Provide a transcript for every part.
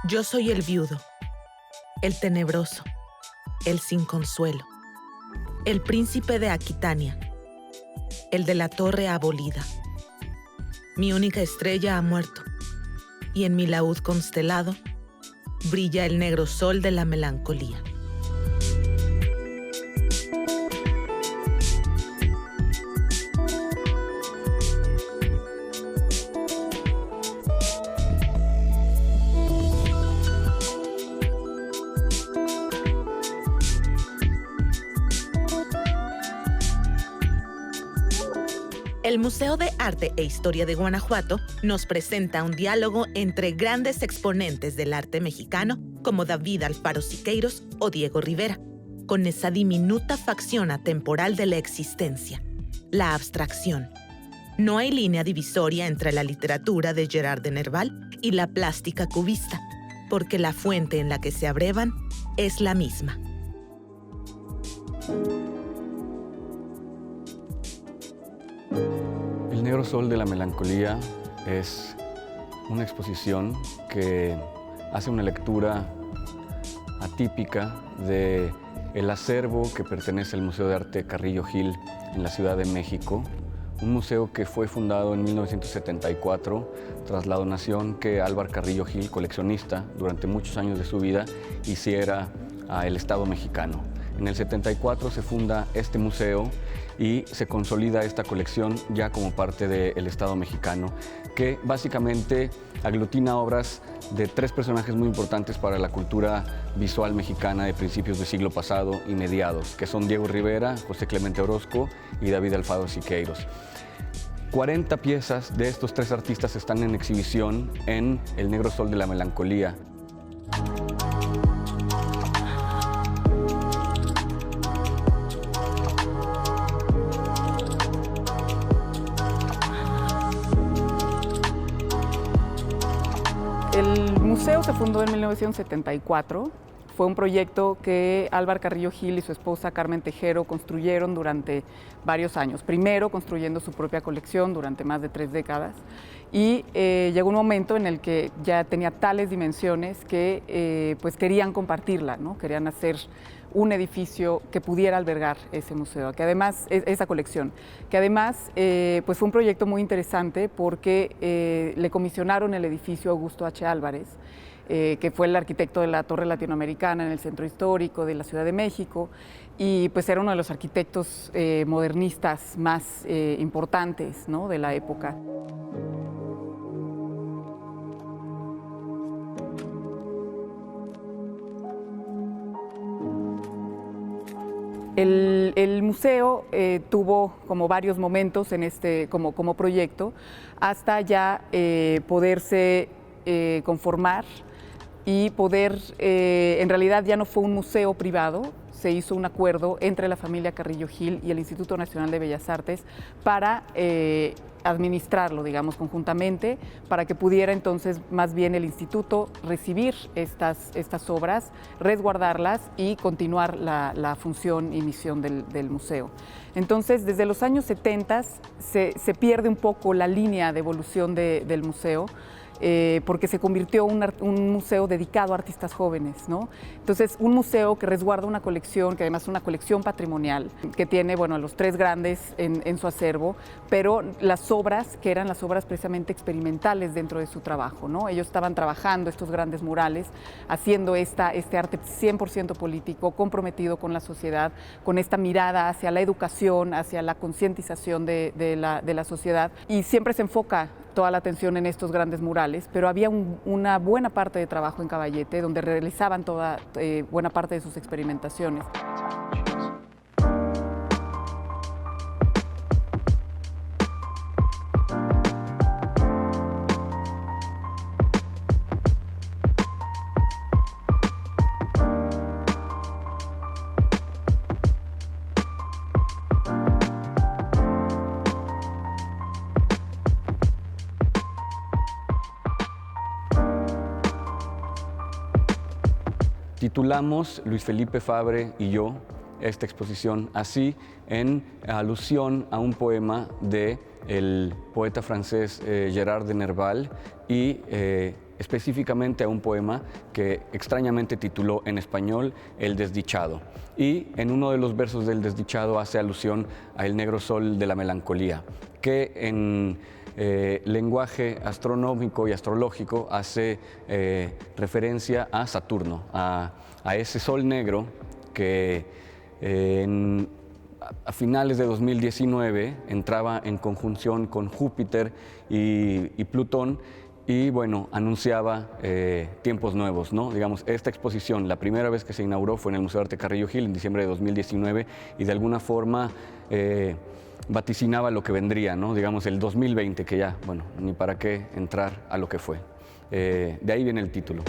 Yo soy el viudo, el tenebroso, el sin consuelo, el príncipe de Aquitania, el de la torre abolida. Mi única estrella ha muerto, y en mi laúd constelado brilla el negro sol de la melancolía. El Museo de Arte e Historia de Guanajuato nos presenta un diálogo entre grandes exponentes del arte mexicano como David Alfaro Siqueiros o Diego Rivera, con esa diminuta facción atemporal de la existencia, la abstracción. No hay línea divisoria entre la literatura de Gerard de Nerval y la plástica cubista, porque la fuente en la que se abrevan es la misma. El negro sol de la melancolía es una exposición que hace una lectura atípica del acervo que pertenece al Museo de Arte Carrillo Gil en la Ciudad de México, un museo que fue fundado en 1974 tras la donación que Álvar Carrillo Gil, coleccionista durante muchos años de su vida, hiciera al Estado mexicano. En el 74 se funda este museo y se consolida esta colección ya como parte del Estado mexicano, que básicamente aglutina obras de tres personajes muy importantes para la cultura visual mexicana de principios del siglo pasado y mediados, que son Diego Rivera, José Clemente Orozco y David Alfaro Siqueiros. 40 piezas de estos tres artistas están en exhibición en El Negro Sol de la Melancolía. El museo se fundó en 1974. Fue un proyecto que Álvar Carrillo Gil y su esposa Carmen Tejero construyeron durante varios años. Primero construyendo su propia colección durante más de 3 décadas. Y llegó un momento en el que ya tenía tales dimensiones que pues querían compartirla, ¿no? Querían hacer un edificio que pudiera albergar ese museo, que además, esa colección, que además pues fue un proyecto muy interesante porque le comisionaron el edificio a Augusto H. Álvarez, que fue el arquitecto de la Torre Latinoamericana en el Centro Histórico de la Ciudad de México, y pues era uno de los arquitectos modernistas más importantes, ¿no?, de la época. El museo tuvo como varios momentos en como proyecto hasta ya poderse conformar y poder, en realidad ya no fue un museo privado, se hizo un acuerdo entre la familia Carrillo Gil y el Instituto Nacional de Bellas Artes para administrarlo, digamos, conjuntamente, para que pudiera entonces más bien el instituto recibir estas obras, resguardarlas y continuar la función y misión del museo. Entonces, desde los años 70 se pierde un poco la línea de evolución del museo, porque se convirtió en un museo dedicado a artistas jóvenes, ¿no? Entonces, un museo que resguarda una colección, que además es una colección patrimonial, que tiene, bueno, a los tres grandes en su acervo, pero las obras, que eran las obras precisamente experimentales dentro de su trabajo, ¿no? Ellos estaban trabajando estos grandes murales, haciendo este arte 100% político, comprometido con la sociedad, con esta mirada hacia la educación, hacia la concientización de la sociedad, y siempre se enfoca toda la atención en estos grandes murales, pero había una buena parte de trabajo en Caballete, donde realizaban toda buena parte de sus experimentaciones. Titulamos Luis Felipe Fabre y yo esta exposición así, en alusión a un poema del poeta francés Gerard de Nerval y específicamente a un poema que extrañamente tituló en español El Desdichado. Y en uno de los versos del Desdichado hace alusión a El negro sol de la melancolía, que en lenguaje astronómico y astrológico hace referencia a Saturno, a ese sol negro que a finales de 2019 entraba en conjunción con Júpiter y Plutón y bueno, anunciaba tiempos nuevos, ¿no? Digamos, esta exposición, la primera vez que se inauguró fue en el Museo de Arte Carrillo Gil en diciembre de 2019 y de alguna forma vaticinaba lo que vendría, ¿no? Digamos, el 2020, que ya, bueno, ni para qué entrar a lo que fue. De ahí viene el título.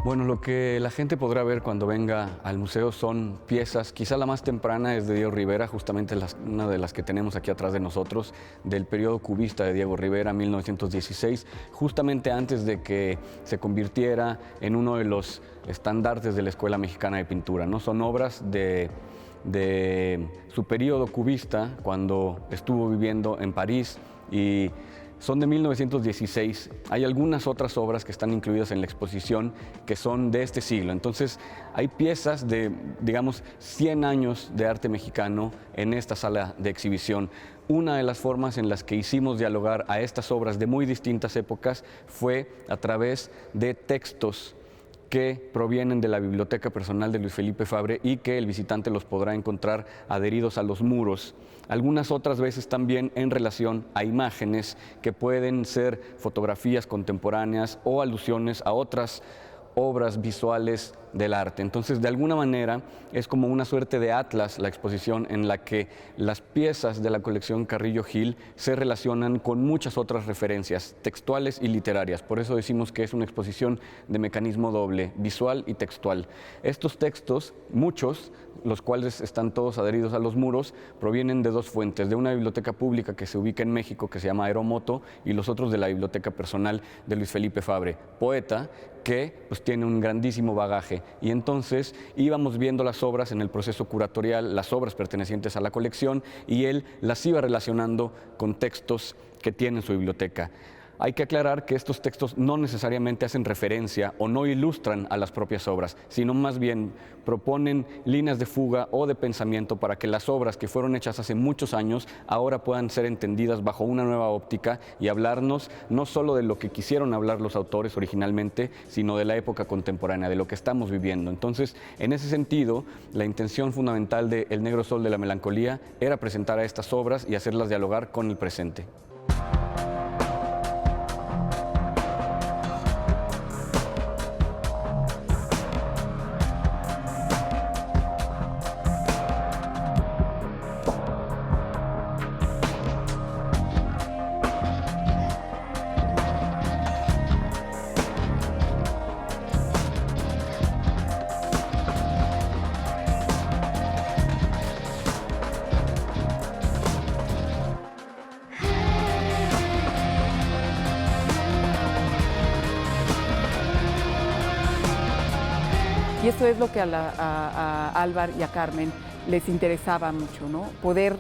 Bueno, lo que la gente podrá ver cuando venga al museo son piezas, quizá la más temprana es de Diego Rivera, justamente una de las que tenemos aquí atrás de nosotros, del periodo cubista de Diego Rivera, 1916, justamente antes de que se convirtiera en uno de los estandartes de la Escuela Mexicana de Pintura, ¿no? Son obras de su periodo cubista, cuando estuvo viviendo en París y son de 1916. Hay algunas otras obras que están incluidas en la exposición que son de este siglo. Entonces, hay piezas de, digamos, 100 años de arte mexicano en esta sala de exhibición. Una de las formas en las que hicimos dialogar a estas obras de muy distintas épocas fue a través de textos que provienen de la biblioteca personal de Luis Felipe Fabre y que el visitante los podrá encontrar adheridos a los muros. Algunas otras veces también en relación a imágenes que pueden ser fotografías contemporáneas o alusiones a otras obras visuales del arte. Entonces, de alguna manera, es como una suerte de atlas la exposición en la que las piezas de la colección Carrillo Gil se relacionan con muchas otras referencias textuales y literarias. Por eso decimos que es una exposición de mecanismo doble, visual y textual. Estos textos, muchos, los cuales están todos adheridos a los muros, provienen de dos fuentes, de una biblioteca pública que se ubica en México, que se llama Aeromoto, y los otros de la biblioteca personal de Luis Felipe Fabre, poeta que pues, tiene un grandísimo bagaje. Y entonces íbamos viendo las obras en el proceso curatorial, las obras pertenecientes a la colección, y él las iba relacionando con textos que tiene en su biblioteca. Hay que aclarar que estos textos no necesariamente hacen referencia o no ilustran a las propias obras, sino más bien proponen líneas de fuga o de pensamiento para que las obras que fueron hechas hace muchos años ahora puedan ser entendidas bajo una nueva óptica y hablarnos no solo de lo que quisieron hablar los autores originalmente, sino de la época contemporánea, de lo que estamos viviendo. Entonces, en ese sentido, la intención fundamental de El negro sol de la melancolía era presentar a estas obras y hacerlas dialogar con el presente. Y esto es lo que a Álvar y a Carmen les interesaba mucho, ¿no? Poder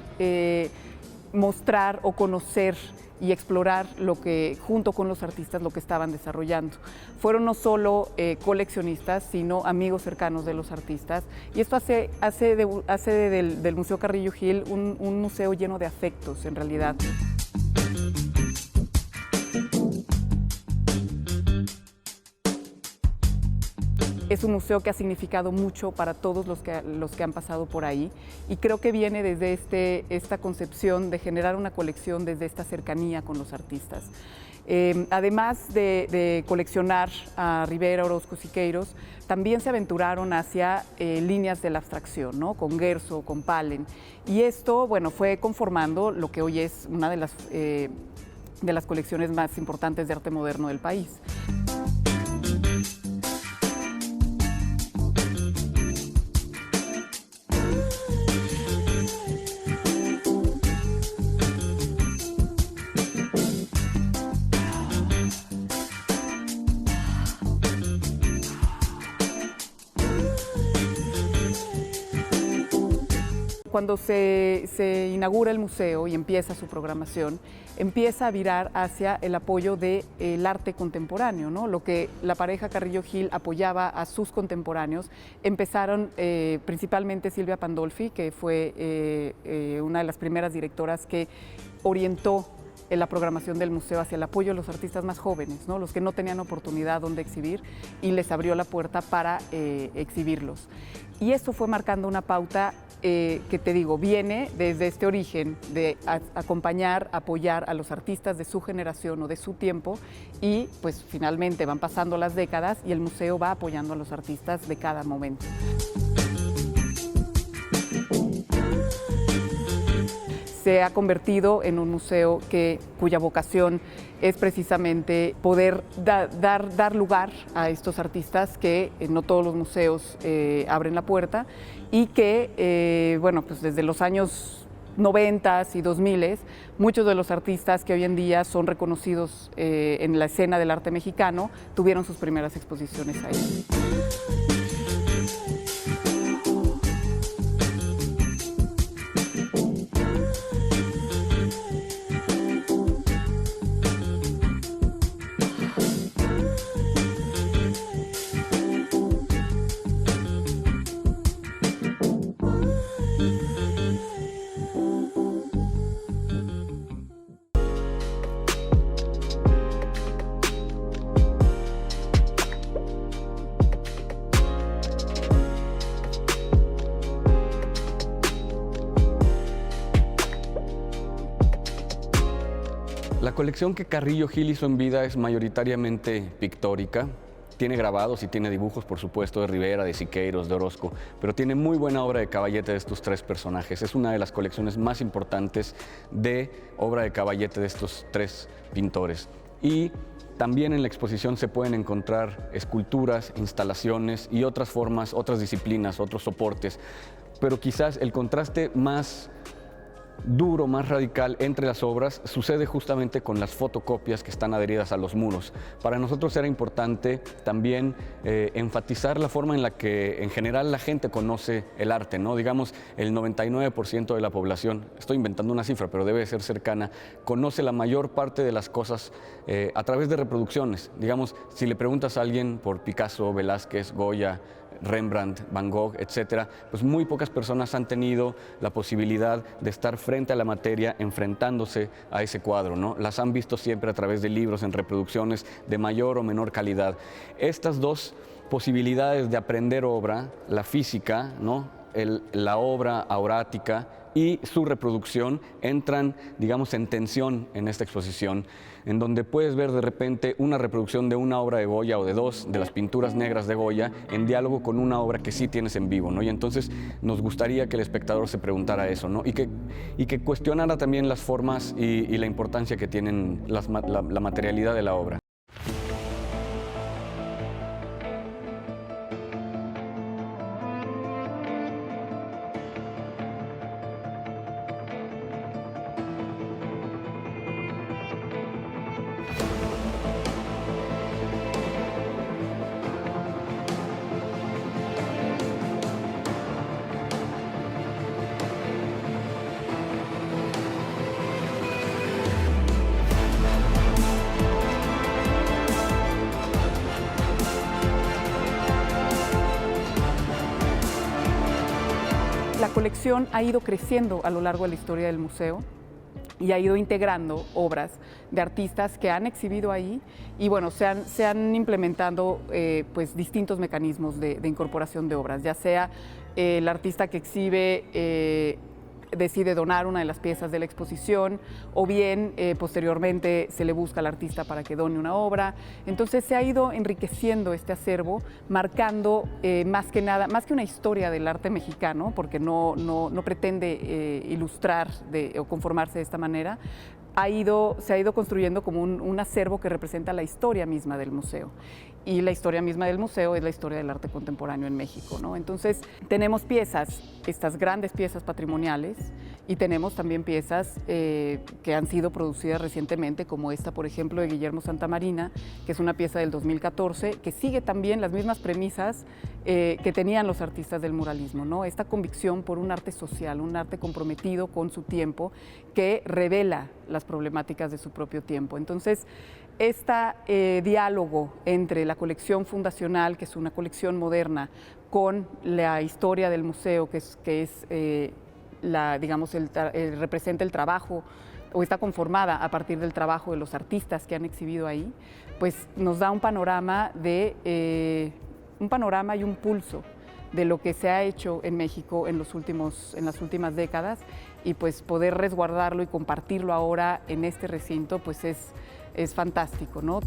mostrar o conocer y explorar lo que, junto con los artistas, lo que estaban desarrollando. Fueron no solo coleccionistas, sino amigos cercanos de los artistas. Y esto hace del Museo Carrillo Gil un museo lleno de afectos, en realidad. Es un museo que ha significado mucho para todos los que han pasado por ahí, y creo que viene desde esta concepción de generar una colección desde esta cercanía con los artistas. Además de coleccionar a Rivera, Orozco, Siqueiros, también se aventuraron hacia líneas de la abstracción, ¿no? Con Guerzo, con Palen, y esto, bueno, fue conformando lo que hoy es una de las colecciones más importantes de arte moderno del país. cuando se inaugura el museo y empieza su programación, empieza a virar hacia el apoyo del arte contemporáneo, ¿no? Lo que la pareja Carrillo Gil apoyaba a sus contemporáneos. Empezaron principalmente Silvia Pandolfi, que fue una de las primeras directoras que orientó en la programación del museo hacia el apoyo a los artistas más jóvenes, ¿no? Los que no tenían oportunidad donde exhibir, y les abrió la puerta para exhibirlos. Y esto fue marcando una pauta que, te digo, viene desde este origen de acompañar, apoyar a los artistas de su generación o de su tiempo, y pues finalmente van pasando las décadas y el museo va apoyando a los artistas de cada momento. Se ha convertido en un museo cuya vocación es precisamente poder dar lugar a estos artistas que no todos los museos abren la puerta, y que, bueno, pues desde los años 90 y 2000, muchos de los artistas que hoy en día son reconocidos en la escena del arte mexicano tuvieron sus primeras exposiciones ahí. La colección que Carrillo Gil hizo en vida es mayoritariamente pictórica. Tiene grabados y tiene dibujos, por supuesto, de Rivera, de Siqueiros, de Orozco, pero tiene muy buena obra de caballete de estos tres personajes. Es una de las colecciones más importantes de obra de caballete de estos tres pintores. Y también en la exposición se pueden encontrar esculturas, instalaciones y otras formas, otras disciplinas, otros soportes. Pero quizás el contraste más duro, más radical entre las obras sucede justamente con las fotocopias que están adheridas a los muros. Para nosotros era importante también enfatizar la forma en la que en general la gente conoce el arte, ¿no? Digamos, el 99% de la población, estoy inventando una cifra, pero debe ser cercana, conoce la mayor parte de las cosas a través de reproducciones. Digamos, si le preguntas a alguien por Picasso, Velázquez, Goya, Rembrandt, Van Gogh, etcétera, pues muy pocas personas han tenido la posibilidad de estar frente a la materia, enfrentándose a ese cuadro, ¿no? Las han visto siempre a través de libros, en reproducciones de mayor o menor calidad. Estas dos posibilidades de aprender obra, la física, ¿no? La obra aurática y su reproducción entran, digamos, en tensión en esta exposición, en donde puedes ver de repente una reproducción de una obra de Goya o de dos de las pinturas negras de Goya en diálogo con una obra que sí tienes en vivo, ¿no? Y entonces nos gustaría que el espectador se preguntara eso, ¿no? Y que cuestionara también las formas y la importancia que tienen la materialidad de la obra. La colección ha ido creciendo a lo largo de la historia del museo y ha ido integrando obras de artistas que han exhibido ahí, y bueno, se han implementado pues distintos mecanismos de incorporación de obras, ya sea el artista que exhibe decide donar una de las piezas de la exposición, o bien posteriormente se le busca al artista para que done una obra. Entonces se ha ido enriqueciendo este acervo, marcando más que nada, más que una historia del arte mexicano, porque no pretende ilustrar o conformarse de esta manera, se ha ido construyendo como un acervo que representa la historia misma del museo. y la historia misma del museo es la historia del arte contemporáneo en México, ¿no? Entonces, tenemos piezas, estas grandes piezas patrimoniales, y tenemos también piezas que han sido producidas recientemente, como esta, por ejemplo, de Guillermo Santamarina, que es una pieza del 2014, que sigue también las mismas premisas que tenían los artistas del muralismo, ¿no? Esta convicción por un arte social, un arte comprometido con su tiempo, que revela las problemáticas de su propio tiempo. Entonces, este diálogo entre la colección fundacional, que es una colección moderna, con la historia del museo, que representa el trabajo o está conformada a partir del trabajo de los artistas que han exhibido ahí, pues nos da un panorama y un pulso de lo que se ha hecho en México en las últimas décadas, y pues poder resguardarlo y compartirlo ahora en este recinto pues es fantástico, ¿no?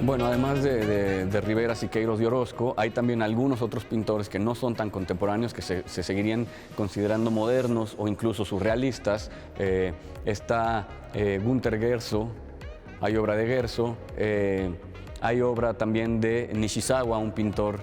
Bueno, además de Rivera, Siqueiros y Orozco, hay también algunos otros pintores que no son tan contemporáneos, que se seguirían considerando modernos o incluso surrealistas. Está Günter Guerzo, hay obra de Guerzo, hay obra también de Nishizawa, un pintor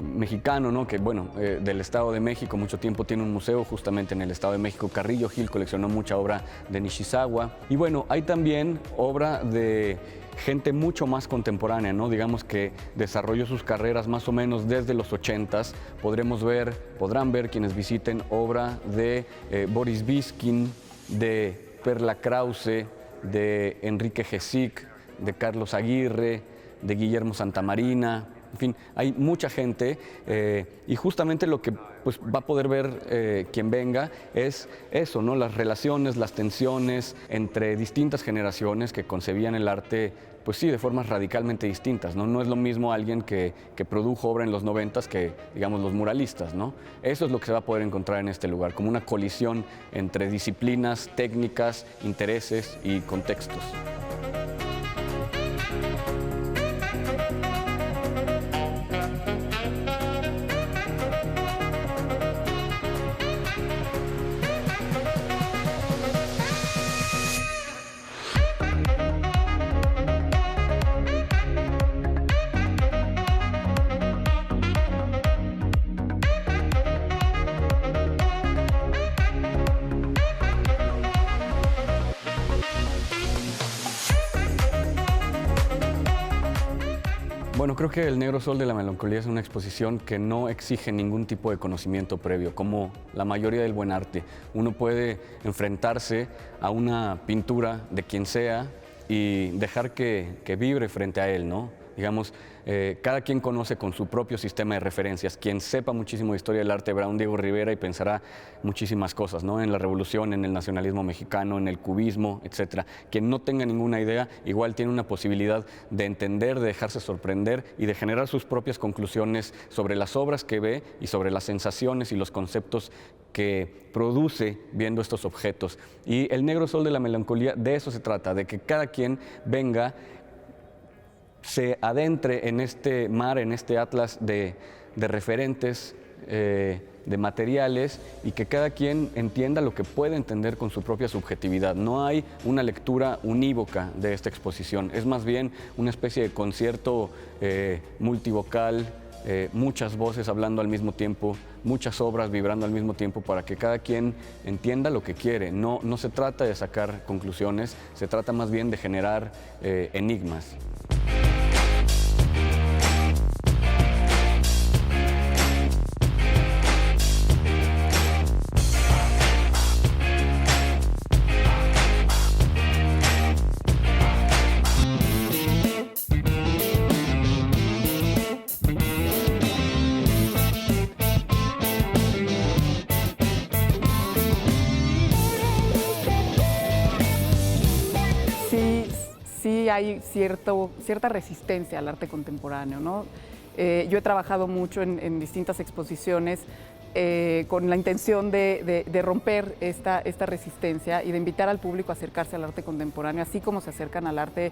mexicano, ¿no? Que bueno, del Estado de México, mucho tiempo tiene un museo justamente en el Estado de México. Carrillo Gil coleccionó mucha obra de Nishizawa. Y bueno, hay también obra de gente mucho más contemporánea, ¿no? Digamos que desarrolló sus carreras más o menos desde los 80s. Podrán ver quienes visiten obra de Boris Biskin, de Perla Krause, de Enrique Gesick, de Carlos Aguirre, de Guillermo Santamarina. En fin, hay mucha gente y justamente lo que pues, va a poder ver quien venga es eso, ¿no? Las relaciones, las tensiones entre distintas generaciones que concebían el arte, pues sí, de formas radicalmente distintas, ¿no? No es lo mismo alguien que produjo obra en los 90s que, digamos, los muralistas, ¿no? Eso es lo que se va a poder encontrar en este lugar, como una colisión entre disciplinas, técnicas, intereses y contextos. Bueno, creo que El Negro Sol de la Melancolía es una exposición que no exige ningún tipo de conocimiento previo, como la mayoría del buen arte. Uno puede enfrentarse a una pintura de quien sea y dejar que vibre frente a él, ¿no? Digamos, cada quien conoce con su propio sistema de referencias. Quien sepa muchísimo de historia del arte verá a un Diego Rivera y pensará muchísimas cosas, ¿no? En la revolución, en el nacionalismo mexicano, en el cubismo, etc. Quien no tenga ninguna idea, igual tiene una posibilidad de entender, de dejarse sorprender y de generar sus propias conclusiones sobre las obras que ve y sobre las sensaciones y los conceptos que produce viendo estos objetos. Y El Negro Sol de la Melancolía, de eso se trata, de que cada quien venga, se adentre en este mar, en este atlas de referentes, de materiales, y que cada quien entienda lo que puede entender con su propia subjetividad. No hay una lectura unívoca de esta exposición, es más bien una especie de concierto multivocal, muchas voces hablando al mismo tiempo, muchas obras vibrando al mismo tiempo para que cada quien entienda lo que quiere. No se trata de sacar conclusiones, se trata más bien de generar enigmas. sí hay cierta resistencia al arte contemporáneo, ¿no? Yo he trabajado mucho en distintas exposiciones con la intención de romper esta resistencia y de invitar al público a acercarse al arte contemporáneo, así como se acercan al arte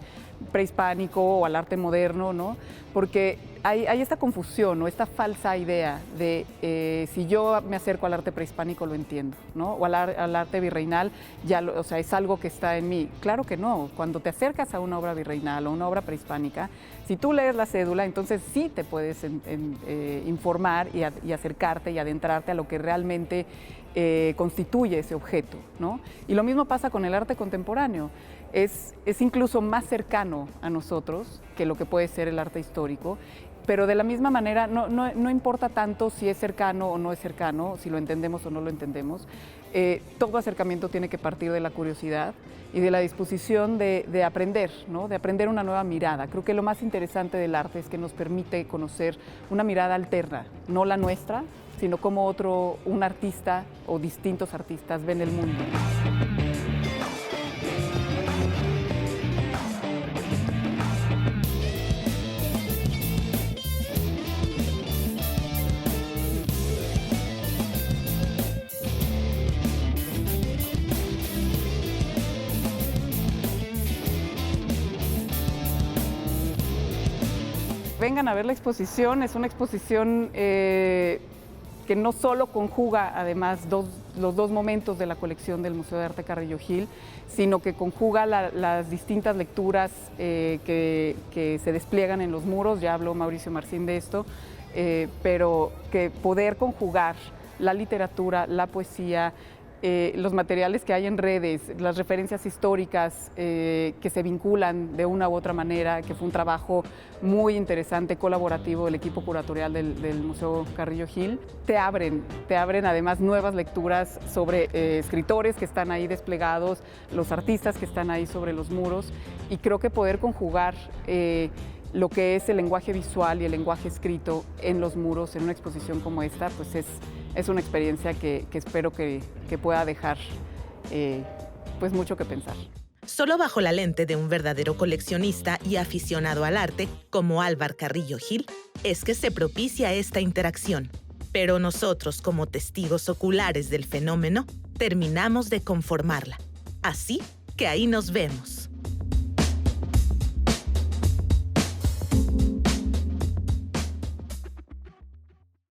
prehispánico o al arte moderno, ¿no? Porque hay esta confusión, ¿no? Esta falsa idea de si yo me acerco al arte prehispánico lo entiendo, ¿no? O al arte virreinal, o sea, es algo que está en mí. Claro que no. Cuando te acercas a una obra virreinal o una obra prehispánica, si tú lees la cédula, entonces sí te puedes informar y acercarte y adentrarte a lo que realmente constituye ese objeto, ¿no? Y lo mismo pasa con el arte contemporáneo. Es incluso más cercano a nosotros que lo que puede ser el arte histórico, pero de la misma manera no importa tanto si es cercano o no es cercano, si lo entendemos o no lo entendemos. Todo acercamiento tiene que partir de la curiosidad y de la disposición de aprender, ¿no? De aprender una nueva mirada. Creo que lo más interesante del arte es que nos permite conocer una mirada alterna, no la nuestra, sino como un artista o distintos artistas ven el mundo. Vengan a ver la exposición, es una exposición que no solo conjuga además los dos momentos de la colección del Museo de Arte Carrillo Gil, sino que conjuga las distintas lecturas que se despliegan en los muros. Ya habló Mauricio Marcín de esto, pero que poder conjugar la literatura, la poesía, los materiales que hay en redes, las referencias históricas que se vinculan de una u otra manera, que fue un trabajo muy interesante, colaborativo del equipo curatorial del Museo Carrillo Gil, te abren además nuevas lecturas sobre escritores que están ahí desplegados, los artistas que están ahí sobre los muros, y creo que poder conjugar lo que es el lenguaje visual y el lenguaje escrito en los muros en una exposición como esta, pues es una experiencia que espero que pueda dejar pues mucho que pensar. Solo bajo la lente de un verdadero coleccionista y aficionado al arte, como Álvar Carrillo Gil, es que se propicia esta interacción. Pero nosotros, como testigos oculares del fenómeno, terminamos de conformarla. Así que ahí nos vemos.